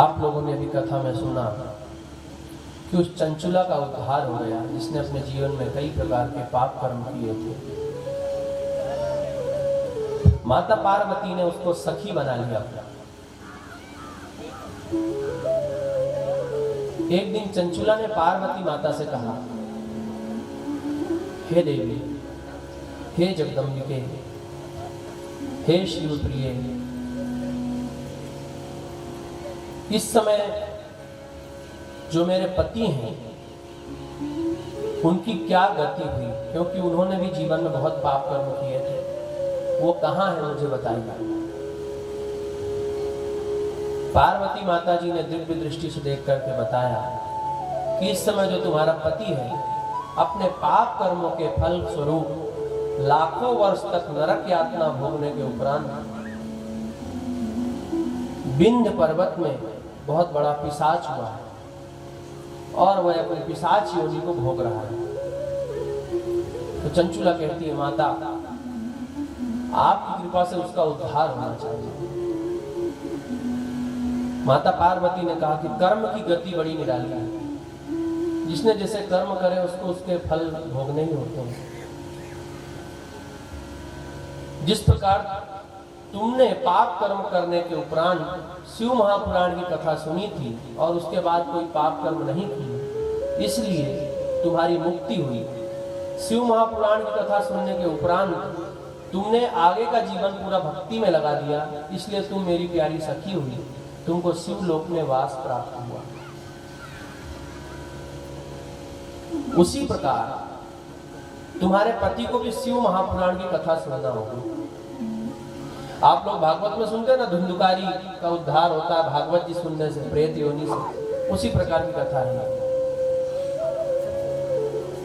आप लोगों ने अभी कथा में सुना कि उस चंचुला का उद्धार हो गया जिसने अपने जीवन में कई प्रकार के पाप कर्म किए थे। माता पार्वती ने उसको सखी बना लिया। एक दिन चंचुला ने पार्वती माता से कहा, हे देवी, हे जगदम्बिके, हे शिव प्रिय, इस समय जो मेरे पति हैं उनकी क्या गति हुई, क्योंकि उन्होंने भी जीवन में बहुत पाप कर्म किए थे। वो कहाँ है, मुझे बताइए। पार्वती माता जी ने दिव्य दृष्टि से देख करके बताया कि इस समय जो तुम्हारा पति है अपने पाप कर्मों के फल स्वरूप लाखों वर्ष तक नरक यातना भोगने के उपरांत विंध्य पर्वत में बहुत बड़ा पिशाच हुआ है और वह अपने पिशाच योनि को भोग रहा है। तो चंचुला कहती है, माता आपकी कृपा से उसका उद्धार होना चाहिए। माता पार्वती ने कहा कि कर्म की गति बड़ी निराली है, जिसने जैसे कर्म करे उसको उसके फल भोगने ही होते हैं। जिस प्रकार तुमने पाप कर्म करने के उपरांत शिव महापुराण की कथा सुनी थी और उसके बाद कोई पाप कर्म नहीं की, इसलिए तुम्हारी मुक्ति हुई। शिव महापुराण की कथा सुनने के उपरांत तुमने आगे का जीवन पूरा भक्ति में लगा दिया, इसलिए तुम मेरी प्यारी सखी हुई, तुमको शिव लोक में वास प्राप्त हुआ। उसी प्रकार तुम्हारे पति को भी शिव महापुराण की कथा सुनना होगी। आप लोग भागवत में सुनते हैं ना, धुंधुकारी का उद्धार होता है भागवत जी सुनने से, प्रेत योनि से। उसी प्रकार की कथा है।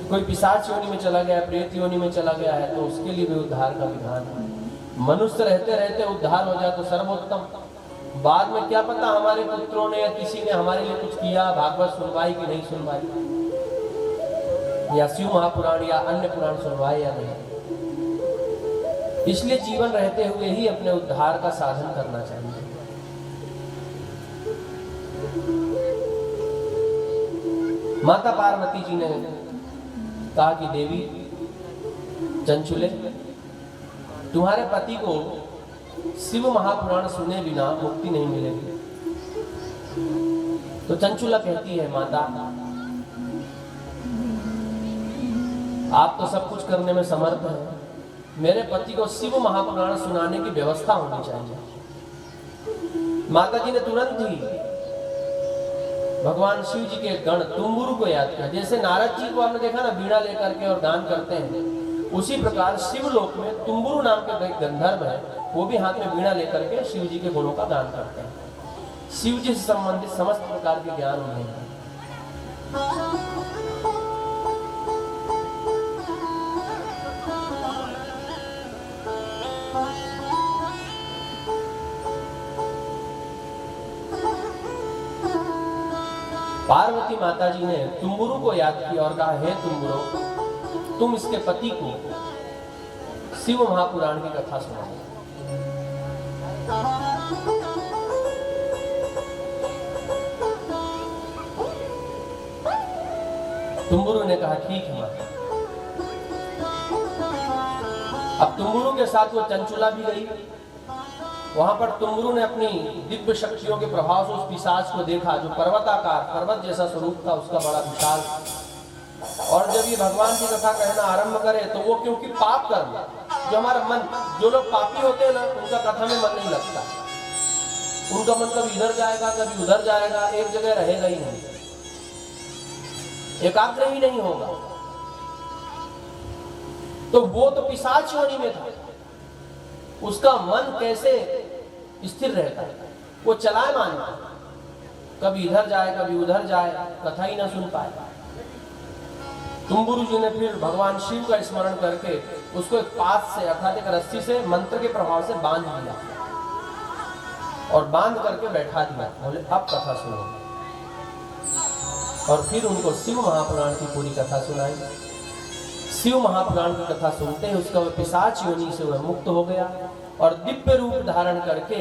कोई पिशाच योनि में चला गया है, प्रेत योनि में चला गया है, तो उसके लिए भी उद्धार का विधान है। मनुष्य रहते रहते उद्धार हो जाए तो सर्वोत्तम। बाद में क्या पता हमारे पुत्रों ने या किसी ने हमारे लिए कुछ किया, भागवत सुनवाई कि नहीं सुनवाई, या शिव महापुराण या अन्य पुराण सुनवाए या नहीं। इसलिए जीवन रहते हुए ही अपने उद्धार का साधन करना चाहिए। माता पार्वती जी ने कहा कि देवी चंचुले, तुम्हारे पति को शिव महापुराण सुने बिना मुक्ति नहीं मिलेगी। तो चंचुला कहती है, माता आप तो सब कुछ करने में समर्थ हैं, मेरे पति को शिव महापुराण सुनाने की व्यवस्था होनी चाहिए। माता जी ने तुरंत ही भगवान शिव जी के गण तुम्बुरु को याद किया। जैसे नारद जी को आपने देखा ना, बीड़ा लेकर के और गान करते हैं, उसी प्रकार शिव लोक में तुम्बुरु नाम के एक गंधर्व है, वो भी हाथ में बीड़ा लेकर के शिव जी के गुणों का गान करते हैं। शिव जी से संबंधित समस्त प्रकार के ज्ञान उन्हें है। पार्वती माता जी ने तुम्बुरु को याद किया और कहा, हे तुम्बुरु, तुम इसके पति को शिव महापुराण की कथा सुनाओ। तुम्बुरु ने कहा, ठीक है माता। अब तुम्बुरु के साथ वो चंचुला भी गई। वहां पर तुम्बुरु ने अपनी दिव्य शक्तियों के प्रभाव से उस पिशाच को देखा, जो पर्वताकार, पर्वत जैसा स्वरूप था उसका, बड़ा विशाल। और जब ये भगवान की कथा कहना आरंभ करे तो वो, क्योंकि पाप कर्म, जो हमारा मन, जो लोग पापी होते हैं ना, उनका कथा में मन नहीं लगता। उनका मन कभी इधर जाएगा कभी उधर जाएगा, एक जगह रहेगा ही नहीं, एकाग्र ही नहीं होगा। तो वो तो पिशाच योनि में था, उसका मन कैसे स्थिर रहता है, वो चलायमान है, कभी इधर जाए कभी उधर जाए, कथा ही ना सुन पाए। तुम्बुरु जी ने फिर भगवान शिव का स्मरण करके उसको एक पास से, अर्थात एक रस्सी से मंत्र के प्रभाव से बांध दिया और बांध करके बैठा दिया। बोले अब कथा सुनो। और फिर उनको शिव महापुराण की पूरी कथा सुनाई। शिव महापुराण की कथा सुनते ही उसका पिशाच योनि से वह मुक्त हो गया और दिव्य रूप धारण करके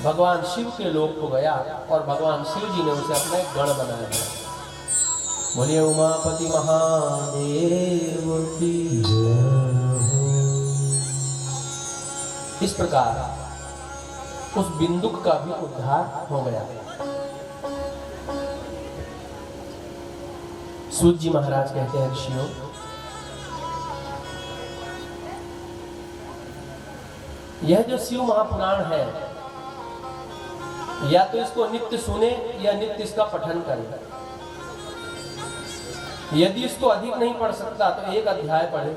भगवान शिव के लोक को गया और भगवान शिव जी ने उसे अपना एक गण बनाया है। बोलिए उमापति महादेव की जय। इस प्रकार उस बिंदुक का भी उद्धार हो गया। सूत जी महाराज कहते हैं, ऋषियों, यह जो शिव महापुराण है, या तो इसको नित्य सुने या नित्य इसका पठन करें। यदि इसको अधिक नहीं पढ़ सकता तो एक अध्याय पढ़े।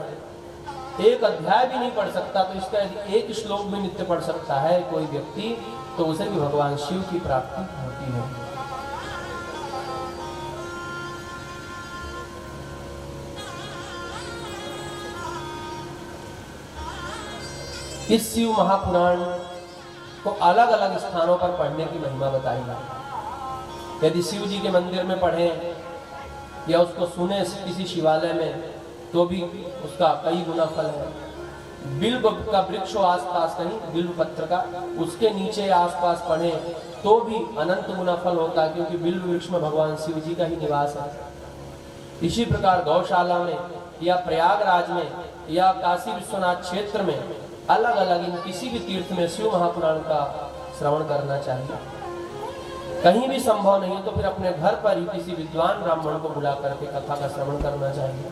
एक अध्याय भी नहीं पढ़ सकता तो इसका एक श्लोक भी नित्य पढ़ सकता है कोई व्यक्ति, तो उसे भी भगवान शिव की प्राप्ति होती है। इस शिव महापुराण को अलग अलग स्थानों पर पढ़ने की महिमा बताई है। यदि शिव जी के मंदिर में पढ़ें या उसको सुने किसी शिवालय में, तो भी उसका कई गुना फल है। बिल्व का वृक्ष हो आसपास, कहीं बिल्व पत्र का, उसके नीचे आसपास पढ़ें तो भी अनंत गुना फल होता है, क्योंकि बिल्व वृक्ष में भगवान शिव जी का ही निवास है। इसी प्रकार गौशाला में या प्रयागराज में या काशी विश्वनाथ क्षेत्र में अलग अलग इन किसी भी तीर्थ में शिव महापुराण का श्रवण करना चाहिए। कहीं भी संभव नहीं तो फिर अपने घर पर ही किसी विद्वान ब्राह्मण को बुला करके कथा का श्रवण करना चाहिए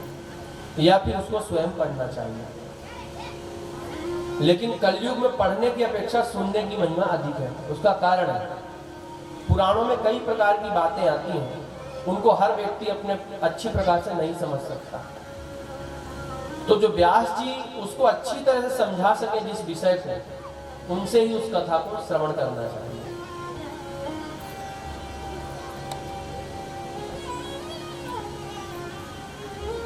या फिर उसको स्वयं पढ़ना चाहिए। लेकिन कलयुग में पढ़ने की अपेक्षा सुनने की महिमा अधिक है। उसका कारण है, पुराणों में कई प्रकार की बातें आती हैं, उनको हर व्यक्ति अपने अच्छी प्रकार से नहीं समझ सकता। तो जो व्यास जी उसको अच्छी तरह से समझा सके जिस विषय को, उनसे ही उस कथा को श्रवण करना चाहिए।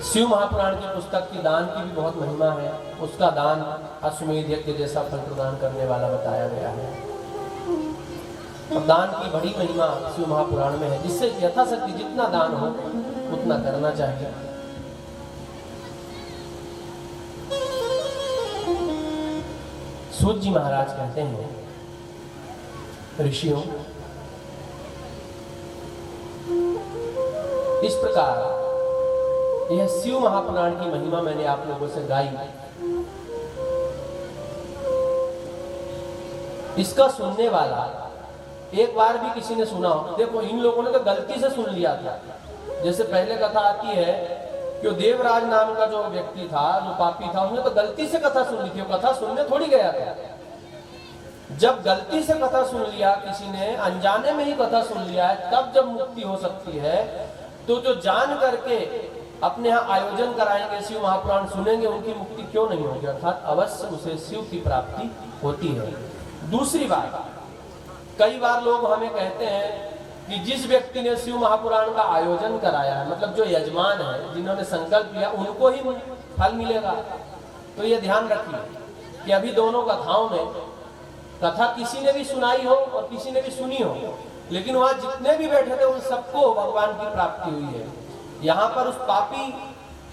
शिव महापुराण की पुस्तक की दान की भी बहुत महिमा है। उसका दान अश्वमेध यज्ञ जैसा फल प्रदान करने वाला बताया गया है। और दान की बड़ी महिमा शिव महापुराण में है, जिससे यथाशक्ति जितना दान हो उतना करना चाहिए। सूत जी महाराज कहते हैं, ऋषियों, इस प्रकार यह शिव महापुराण की महिमा मैंने आप लोगों से गाई। इसका सुनने वाला एक बार भी किसी ने सुना हो, देखो इन लोगों ने तो गलती से सुन लिया था। जैसे पहले कथा आती है कि देवराज नाम का जो व्यक्ति था, जो पापी था, उसने तो गलती से कथा सुन ली थी। वो कथा सुनने थोड़ी गया था। जब गलती से कथा सुन लिया किसी ने, अनजाने में ही कथा सुन लिया है, तब जब मुक्ति हो सकती है। तो जो जान करके अपने यहाँ आयोजन कराएंगे, शिव महापुराण सुनेंगे, उनकी मुक्ति क्यों नहीं होगी? अर्थात अवश्य उसे शिव की प्राप्ति होती है। दूसरी बात, कई बार लोग हमें कहते हैं कि जिस व्यक्ति ने शिव महापुराण का आयोजन कराया है, मतलब जो यजमान है, जिन्होंने संकल्प किया, उनको ही फल मिलेगा। तो ये ध्यान रखिए कि अभी दोनों कथाओं में कथा किसी ने भी सुनाई हो और किसी ने भी सुनी हो, लेकिन वहां जितने भी बैठे थे उन सबको भगवान की प्राप्ति हुई है। यहाँ पर उस पापी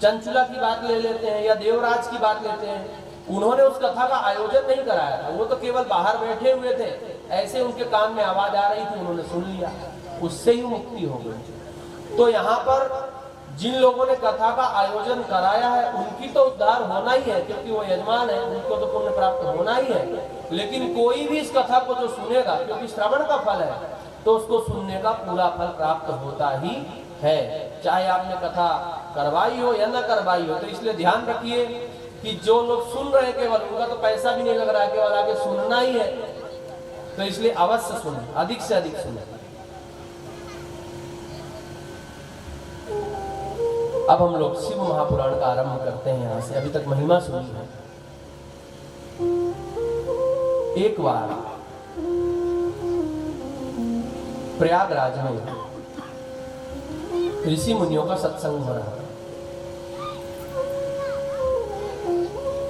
चंचुला की बात ले लेते हैं या देवराज की बात लेते हैं, उन्होंने उस कथा का आयोजन नहीं कराया था। वो तो केवल बाहर बैठे हुए थे, ऐसे उनके कान में आवाज आ रही थी, उन्होंने सुन लिया, उससे ही मुक्ति हो गई। तो यहाँ पर जिन लोगों ने कथा का आयोजन कराया है, उनकी तो उद्धार होना ही है, क्योंकि वो यजमान है, उनको तो पुण्य प्राप्त होना ही है। लेकिन कोई भी इस कथा को जो सुनेगा, क्योंकि श्रवण का फल है, तो उसको सुनने का पूरा फल प्राप्त होता ही है, चाहे आपने कथा करवाई हो या न करवाई हो। तो इसलिए ध्यान रखिए कि जो लोग सुन रहे हैं, केवल उनका तो पैसा भी नहीं लग रहा है, केवल आगे सुनना ही है। तो इसलिए अवश्य सुने, अधिक से अधिक सुने। अब हम लोग शिव महापुराण का आरंभ करते हैं। यहाँ से अभी तक महिमा सुनी है। एक बार प्रयागराज में ऋषि मुनियों का सत्संग हो रहा है।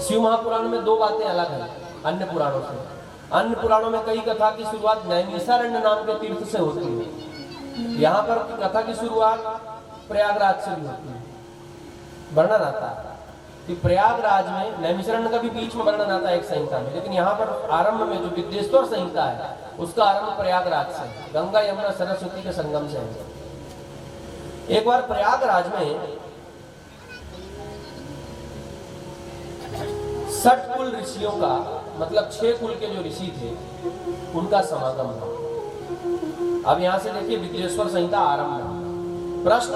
शिव महापुराण में दो बातें अलग हैं अन्य पुराणों से। अन्य पुराणों में कई कथा की शुरुआत नैमिषारण्य नाम के तीर्थ से होती है। यहाँ पर कथा की शुरुआत प्रयागराज से भी होती है। वर्णन आता है कि प्रयागराज में नैमिषारण्य का भी बीच में वर्णन आता है एक संहिता में, लेकिन यहाँ पर आरंभ में जो विद्येश्वर संहिता है उसका आरंभ प्रयागराज से, गंगा यमुना सरस्वती के संगम से है। एक बार प्रयागराज में 60 कुल ऋषियों का, मतलब 6 कुल के जो ऋषि थे उनका समागम हुआ। अब यहां से देखिए विद्येश्वर संहिता आरंभ। प्रश्न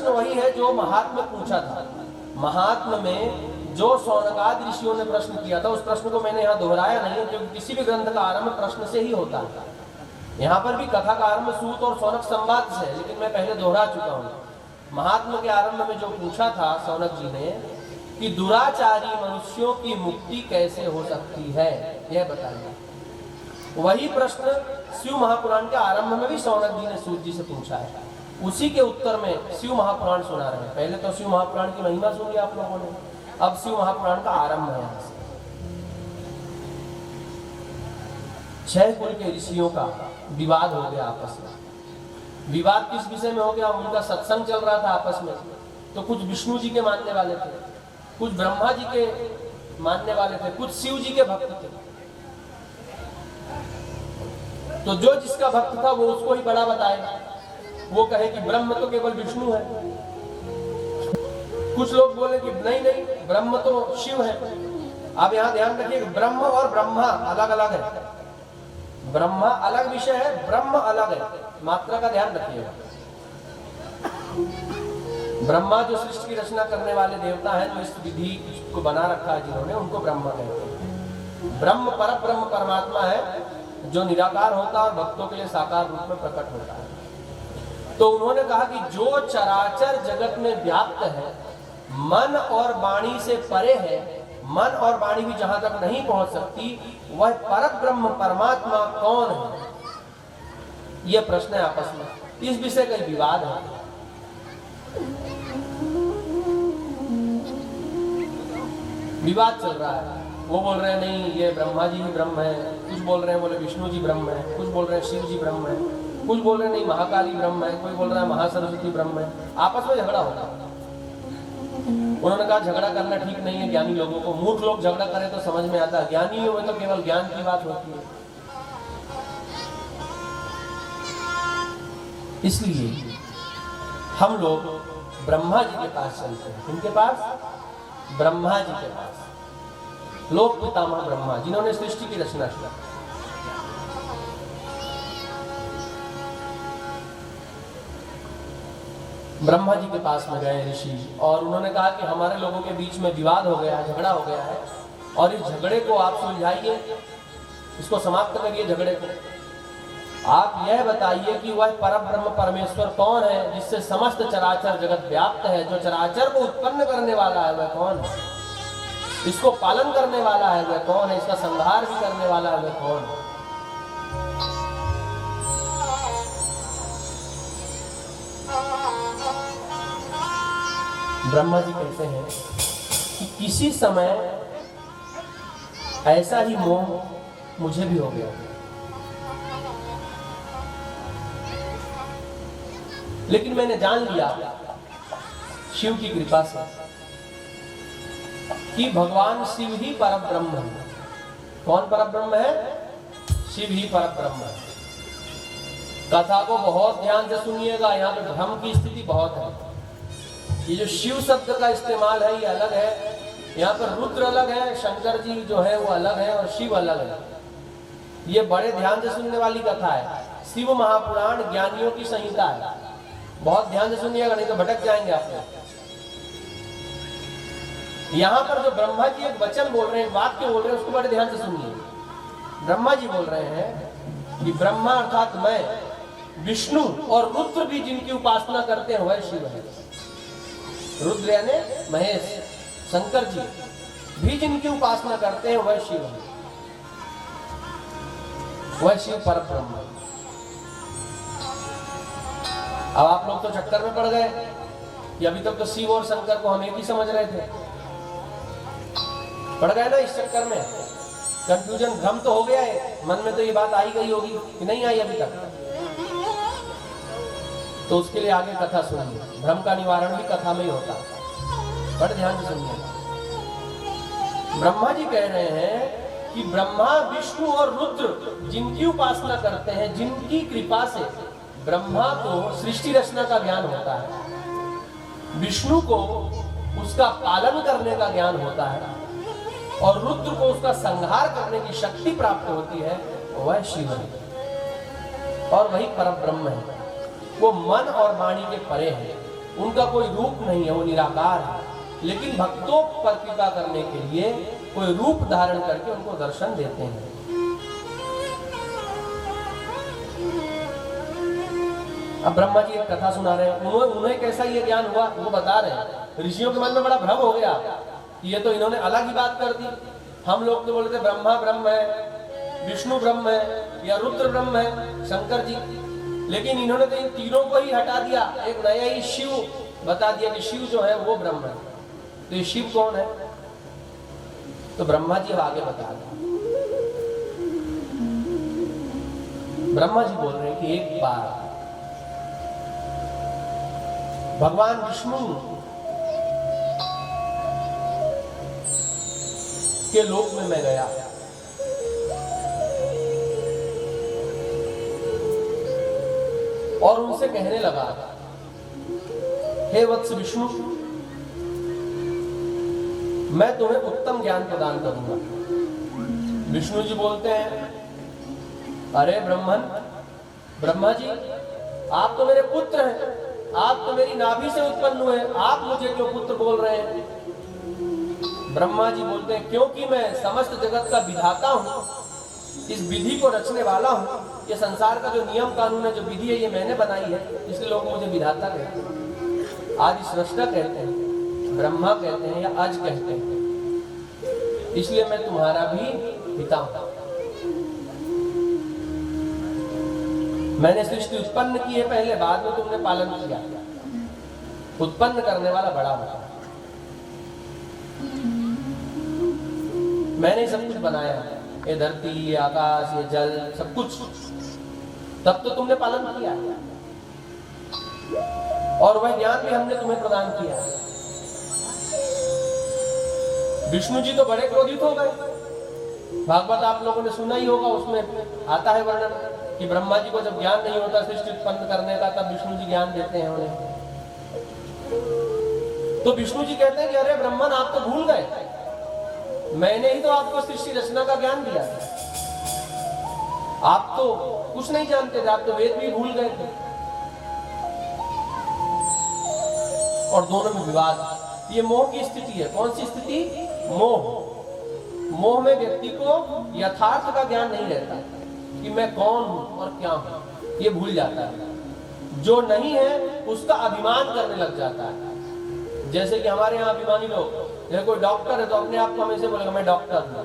वही है जो महात्मा पूछा था। महात्मा में जो शौनकादि ऋषियों ने प्रश्न किया था उस प्रश्न को मैंने यहाँ दोहराया नहीं है, क्योंकि किसी भी ग्रंथ का आरंभ प्रश्न से ही होता है। यहाँ पर भी कथा का आरंभ सूत और शौनक संवाद से है, लेकिन मैं पहले दोहरा चुका हूँ। महात्मा के आरंभ में जो पूछा था शौनक जी ने कि दुराचारी मनुष्यों की मुक्ति कैसे हो सकती है, यह बताइए। वही प्रश्न शिव महापुराण के आरंभ में भी शौनक जी ने सूत जी से पूछा है। उसी के उत्तर में शिव महापुराण सुना रहे हैं। पहले तो शिव महापुराण की महिमा सुन लिया आप लोगों ने, अब शिव महापुराण का आरंभ है। यहाँ से 6 कुल के ऋषियों का विवाद हो गया आपस में। विवाद किस विषय में हो गया? उनका सत्संग चल रहा था आपस में। तो कुछ विष्णु जी के मानने वाले थे, कुछ ब्रह्मा जी के मानने वाले थे, कुछ शिव जी के भक्त थे। तो जो जिसका भक्त था वो उसको ही बड़ा बताएगा, वो कहे कि ब्रह्म तो केवल विष्णु है। कुछ लोग बोले कि नहीं ब्रह्म तो शिव है। अब यहां ध्यान रखिए, ब्रह्म और ब्रह्मा अलग अलग है। ब्रह्मा अलग विषय है, ब्रह्म अलग है। मात्रा का ध्यान रखिएगा। ब्रह्मा जो सृष्टि की रचना करने वाले देवता हैं, जो इस विधि को बना रखा है जिन्होंने, उनको ब्रह्मा कहते हैं। ब्रह्म परब्रह्म परमात्मा है जो निराकार होता है और भक्तों के लिए साकार रूप में प्रकट होता है। तो उन्होंने कहा कि जो चराचर जगत में व्याप्त है, मन और वाणी से परे है, मन और वाणी भी जहां तक नहीं पहुंच सकती, वह परब्रह्म परमात्मा कौन है? यह प्रश्न है आपस में। इस विषय का विवाद है। विवाद चल रहा है। वो बोल रहे हैं नहीं ये ब्रह्मा जी ही ब्रह्म है, कुछ बोल रहे हैं बोले विष्णु जी ब्रह्म है, कुछ बोल रहे हैं शिव जी ब्रह्म है, कुछ बोल रहे हैं नहीं महाकाली ब्रह्म है, कोई बोल रहा है महासरस्वती ब्रह्म है। आपस में झगड़ा होता है। उन्होंने कहा झगड़ा करना ठीक नहीं है ज्ञानी लोगों को। मूर्ख लोग झगड़ा करें तो समझ में आता है, ज्ञानियों में तो केवल ज्ञान की बात होती है। इसलिए हम लोग ब्रह्मा जी के पास चलते हैं। इनके पास? ब्रह्मा जी के पास, लोक पितामह ब्रह्मा, जिन्होंने सृष्टि की रचना की। ब्रह्मा जी के पास में गए ऋषि और उन्होंने कहा कि हमारे लोगों के बीच में विवाद हो गया है, झगड़ा हो गया है, और इस झगड़े को आप सुलझाइए, इसको समाप्त करिए झगड़े को। आप यह बताइए कि वह परब्रह्म परमेश्वर कौन है जिससे समस्त चराचर जगत व्याप्त है, जो चराचर को उत्पन्न करने वाला है वह कौन है, इसको पालन करने वाला है वह कौन है, इसका संहार भी करने वाला है वह कौन है। ब्रह्मा जी कहते हैं कि किसी समय ऐसा ही मोह मुझे भी हो गया, लेकिन मैंने जान लिया शिव की कृपा से कि भगवान शिव ही परब्रह्म है। कौन परब्रह्म है? शिव ही परब्रह्म है। कथा को बहुत ध्यान से सुनिएगा, यहाँ पे भ्रम की स्थिति बहुत है। ये जो शिव शब्द का इस्तेमाल है ये अलग है, यहाँ पर रुद्र अलग है, शंकर जी जो है वो अलग है और शिव अलग है। ये बड़े ध्यान से सुनने वाली कथा है। शिव महापुराण ज्ञानियों की संहिता है, बहुत ध्यान से सुनिएगा नहीं तो भटक जाएंगे आप लोग। यहाँ पर जो ब्रह्मा जी एक वचन बोल रहे हैं, वाक्य बोल रहे हैं, उसको बड़े ध्यान से सुनिए। ब्रह्मा जी बोल रहे हैं कि ब्रह्मा अर्थात मैं, विष्णु और रुद्र भी जिनकी उपासना करते हैं वह शिव है। रुद्र यानी महेश, शंकर जी भी जिनकी उपासना करते हैं वह शिव है, वह शिव परब्रह्म है। अब आप लोग तो चक्कर में पड़ गए कि अभी तक तो शिव और शंकर को हम एक ही समझ रहे थे। पड़ गए ना इस चक्कर में, कंफ्यूजन, भ्रम तो हो गया है मन में। तो ये बात आई गई होगी कि नहीं आई अभी तक, तो उसके लिए आगे कथा सुनिए। भ्रम का निवारण भी कथा में ही होता है। बड़े ध्यान से सुनिए। ब्रह्मा जी कह रहे हैं कि ब्रह्मा, विष्णु और रुद्र जिनकी उपासना करते हैं, जिनकी कृपा से ब्रह्मा को सृष्टि रचना का ज्ञान होता है, विष्णु को उसका पालन करने का ज्ञान होता है और रुद्र को उसका संहार करने की शक्ति प्राप्त होती है, वह शिव है और वही परब्रह्म है। वो मन और वाणी के परे है, उनका कोई रूप नहीं है, वो निराकार है, लेकिन भक्तों पर कृपा करने के लिए कोई रूप धारण करके उनको दर्शन देते हैं। अब ब्रह्मा जी एक कथा सुना रहे हैं, उन्हें कैसा ये ज्ञान हुआ वो बता रहे हैं। ऋषियों के मन में बड़ा भ्रम हो गया कि ये तो इन्होंने अलग ही बात कर दी। हम लोग तो बोलते ब्रह्मा ब्रह्म है, विष्णु ब्रह्म है या रुद्र ब्रह्म है, शंकर जी, लेकिन इन्होंने तो इन तीनों को ही हटा दिया, एक नया ही शिव बता दिया कि शिव जो है वो ब्रह्म है। तो ये शिव कौन है? तो ब्रह्मा जी अब आगे बता रहे। ब्रह्मा जी बोल रहे हैं कि एक बार भगवान विष्णु के लोक में मैं गया और उनसे कहने लगा, हे वत्स विष्णु, मैं तुम्हें उत्तम ज्ञान प्रदान करूंगा। विष्णु जी बोलते हैं, अरे ब्रह्मा जी, आप तो मेरे पुत्र हैं, आप तो मेरी नाभि से उत्पन्न हुए, आप मुझे क्यों पुत्र बोल रहे हैं? ब्रह्मा जी बोलते हैं, क्योंकि मैं समस्त जगत का विधाता हूं, इस विधि को रचने वाला हूं, ये संसार का जो नियम कानून है, जो विधि है, ये मैंने बनाई है, इसलिए लोग मुझे विधाता कहते हैं, आदि सृष्टा कहते हैं, ब्रह्मा कहते हैं या अज कहते हैं, इसलिए मैं तुम्हारा भी पिता हूं। मैंने सृष्टि उत्पन्न की है पहले, बाद में तुमने पालन किया। उत्पन्न करने वाला बड़ा होता है, मैंने सब कुछ बनाया है, ये धरती, ये आकाश, ये जल, सब कुछ, तब तो तुमने पालन किया और वह ज्ञान भी हमने तुम्हें प्रदान किया। विष्णु जी तो बड़े क्रोधित हो गए। भागवत आप लोगों ने सुना ही होगा, उसमें आता है वर्णन कि ब्रह्मा जी को जब ज्ञान नहीं होता सृष्टि उत्पन्न करने का, तब विष्णु जी ज्ञान देते हैं उन्हें। तो विष्णु जी कहते हैं कि अरे ब्रह्मन, आप तो भूल गए, मैंने ही तो आपको सृष्टि रचना का ज्ञान दिया, आप तो कुछ नहीं जानते थे, आप तो वेद भी भूल गए थे। और दोनों में विवाद। ये मोह की स्थिति है। कौन सी स्थिति? मोह। मोह में व्यक्ति को यथार्थ का ज्ञान नहीं रहता कि मैं कौन हूं और क्या हूं, ये भूल जाता है। जो नहीं है उसका अभिमान करने लग जाता है। जैसे कि हमारे यहाँ अभिमानी लोग, जैसे कोई डॉक्टर है तो अपने आप को हमेशा बोलेगा मैं डॉक्टर हूँ,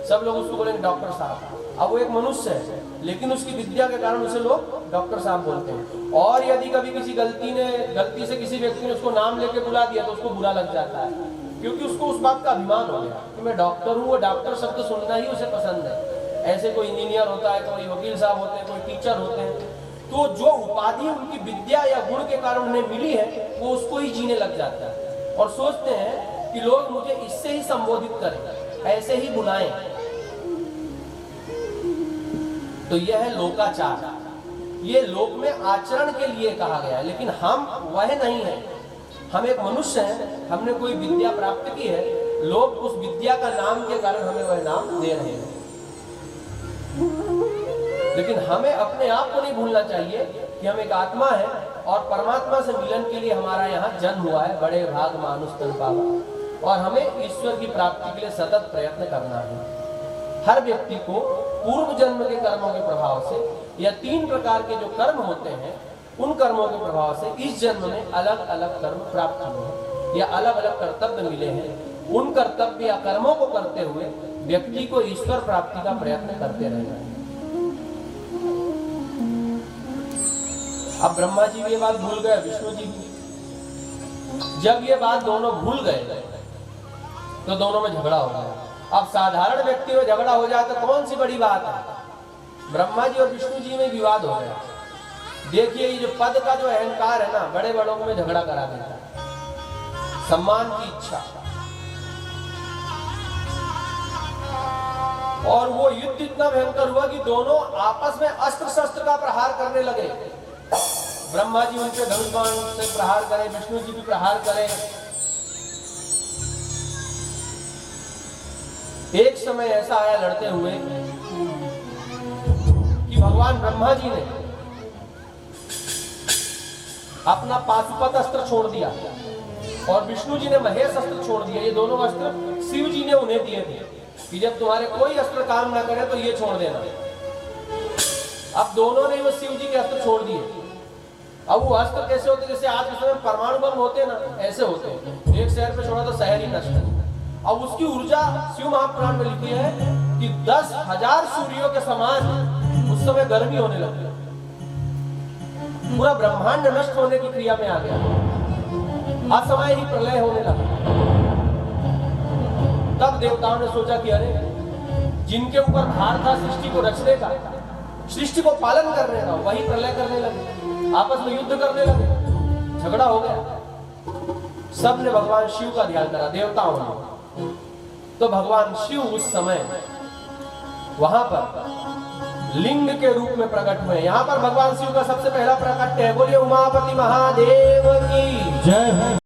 सब लोग उसको बोलेंगे डॉक्टर साहब। अब वो एक मनुष्य है, लेकिन उसकी विद्या के कारण उसे लोग डॉक्टर साहब बोलते हैं। और यदि कभी किसी गलती से किसी व्यक्ति ने उसको नाम लेके बुला दिया तो उसको बुरा लग जाता है, क्योंकि उसको उस बात का अभिमान हो गया कि मैं डॉक्टर हूँ। वो डॉक्टर शब्द सुनना ही उसे पसंद है। ऐसे कोई इंजीनियर होता है, कोई वकील साहब होते हैं, कोई टीचर होते हैं, तो जो उपाधि उनकी विद्या या गुण के कारण उन्हें मिली है वो उसको ही जीने लग जाता है और सोचते हैं कि लोग मुझे इससे ही संबोधित करें, ऐसे ही बुलाएं। तो यह है लोकाचार। ये लोक में आचरण के लिए कहा गया है, लेकिन हम वह नहीं है। हम एक मनुष्य हैं, हमने कोई विद्या प्राप्त की है, लोग उस विद्या का नाम के कारण हमें वह नाम दे रहे हैं। लेकिन हमें अपने आप को नहीं भूलना चाहिए कि हम एक आत्मा है और परमात्मा से मिलन के लिए हमारा यहाँ जन्म हुआ है। बड़े भाग मानुष तन पावा, और हमें ईश्वर की प्राप्ति के लिए सतत प्रयत्न करना है। हर व्यक्ति को पूर्व जन्म के कर्मों के प्रभाव से या 3 प्रकार के जो कर्म होते हैं उन कर्मों के प्रभाव से इस जन्म में अलग अलग कर्म प्राप्त हुए हैं या अलग अलग कर्तव्य मिले हैं। उन कर्तव्य या कर्मों को करते हुए व्यक्ति को ईश्वर प्राप्ति का प्रयत्न करते रहना है। अब ब्रह्मा जी भी ये बात भूल गए, विष्णु जी भी। जब ये बात दोनों भूल गए तो दोनों में झगड़ा हो गया। अब साधारण व्यक्ति में झगड़ा हो जाए तो कौन सी बड़ी बात है। ब्रह्मा जी और विष्णु जी में विवाद हो गया। देखिए ये जो पद का जो अहंकार है ना, बड़े बड़ों में झगड़ा करा देता है। सम्मान की इच्छा। और वो युद्ध इतना भयंकर हुआ कि दोनों आपस में अस्त्र शस्त्र का प्रहार करने लगे। ब्रह्मा जी उनके धनुष बाण से प्रहार करें, विष्णु जी भी प्रहार करें। एक समय ऐसा आया लड़ते हुए कि भगवान ब्रह्मा जी ने अपना पाशुपत अस्त्र छोड़ दिया और विष्णु जी ने महेश अस्त्र छोड़ दिया। ये दोनों अस्त्र शिव जी ने उन्हें दिए थे कि जब तुम्हारे कोई अस्त्र काम ना करे तो ये छोड़ देना। अब दोनों ने वो शिव जी के अस्त्र छोड़ दिए। अब वो अस्त्र कैसे होते, जैसे आज के समय परमाणु बम होते ना, ऐसे होते। एक शहर पे छोड़ा तो शहर ही नष्ट। अब उसकी ऊर्जा शिव महापुराण में लिखी है कि 10,000 सूर्यों के समान उस समय गर्मी होने लगी। पूरा ब्रह्मांड नष्ट होने की क्रिया में आ गया। असमय ही प्रलय होने लगा। तब देवताओं ने सोचा कि अरे, जिनके ऊपर भार था सृष्टि को रचने का, सृष्टि को पालन करने का, वही प्रलय करने लगे, आपस में युद्ध करने लगे, झगड़ा हो गया। सब ने भगवान शिव का ध्यान करा, देवताओं ने। तो भगवान शिव उस समय वहां पर लिंग के रूप में प्रकट हुए। यहां पर भगवान शिव का सबसे पहला प्रकट है। बोलिए उमापति महादेव की जय।